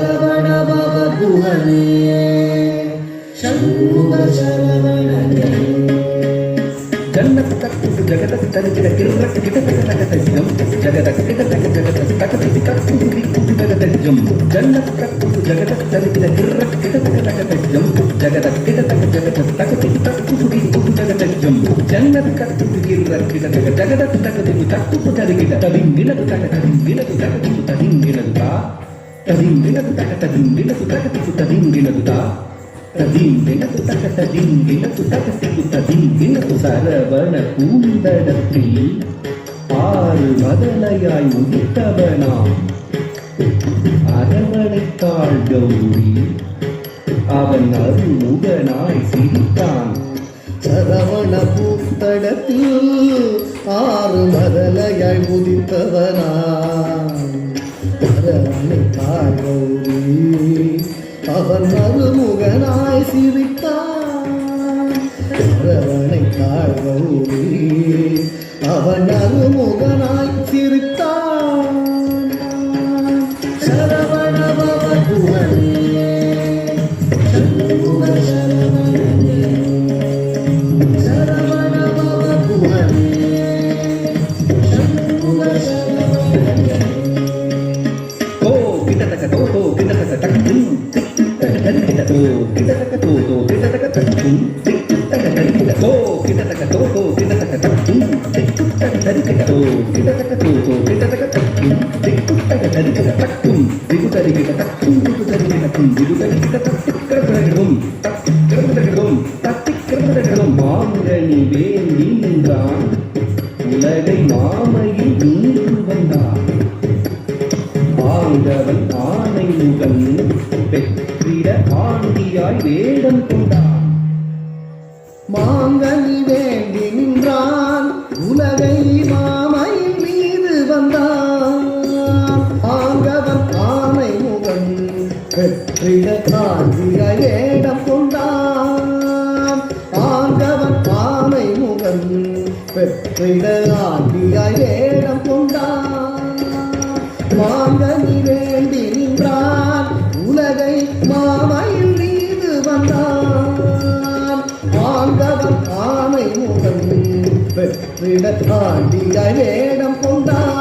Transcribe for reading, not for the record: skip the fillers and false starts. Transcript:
சரவண பவ குஹனே சண்முக சரவணனே ஜன்னத்தக்கு ஜகதக்கு தரிக்கிற கிரக்கு கிட்டத்தக்க தகதஜம் ஜகதக்கு கிட்டத்தக்க ஜகதக்கு தகதி கக்குடி குடிதகதஜம் ஜன்னத்தக்கு ஜகதக்கு தரிக்கிற கிரக்கு கிட்டத்தக்க தகதஜம் ஜகதக்கு கிட்டத்தக்க ஜகதக்கு தகதி கக்குடி குடிதகதஜம் ஜன்னத்தக்கு கிரக்கு கிட்டத்தக்க ஜகதக்கு தகதி கக்குடி தரிக்கிற ததிங்கினது தகதிங்கினது தகதி ததிங்கினதுதா ததிங்கினது தகதிங்கினது தகதி ததிங்கினதுதா ததிங்கினது தகதிங்கினது தகதி ததிங்கினது சரவண கூந்தடத்தில் ஆறு மதலையாய் உதித்தவனாம் அரவணைத்தாள் கௌரி அவன் அருமுகனாய் சிரித்தான் சரவண கூந்தடத்தில் ஆறு மதலையாய் உதித்தவனாம் அரவணைத்தாள் கௌரி அவன் மறுமுகனாய் சிரித்தான் அரவணைத்தாள் கௌரி அவன் அருமுகனாய் சிரித்தான் சரவண பவ குஹனே சண்முக சரவணனே சரவண பவ குஹனே சண்முக சரவணனே ஓ கிட்டத்தக்க தோ கிட்டத்தக்க தக்கும் கிட்டத்தக்க தோ கிட்டத்தக்க தக்கும் கிட்டத்தக்க தோ கிட்டத்தக்க தோ கிட்டத்தக்க தக்கும் கிட்டத்தக்க தோ கிட்டத்தக்க கிட்டத்தக்க தக்கும் கிட்டத்தக்க தக்கும் திகுதரிகிட தக்கும் திகுதரிகிடக்கும் திகுதரிகிட தத்திக்கிறதும் தத்திக்கிறதும் தத்திக்கிறதும் மாங்கனி வேண்டி நின்றான் உலகை மாமையில் நீண்டு வந்தான் ஆண்டவன் ஆனை முகன் பெற்றிட ஆண்டியாய் வேடம் கொண்டான் மாங்கனி வேண்டி நின்றான் உலகை மாமையின் மீது வந்தான் ஆண்டவன் ஆனை முகன் பெற்றிட ஆண்டியாய் வேடம் கொண்டான் ஆண்டவன் ஆனை முகன் பெற்றிட ஆண்டியாய் வேடம் கொண்டான் மாங்கனி வேண்டி நின்றான் உலகை மாமையில் மீது வந்தான் ஆண்டவன் ஆனை முகன் பெற்றிட ஆண்டியாய் வேடம் கொண்டான்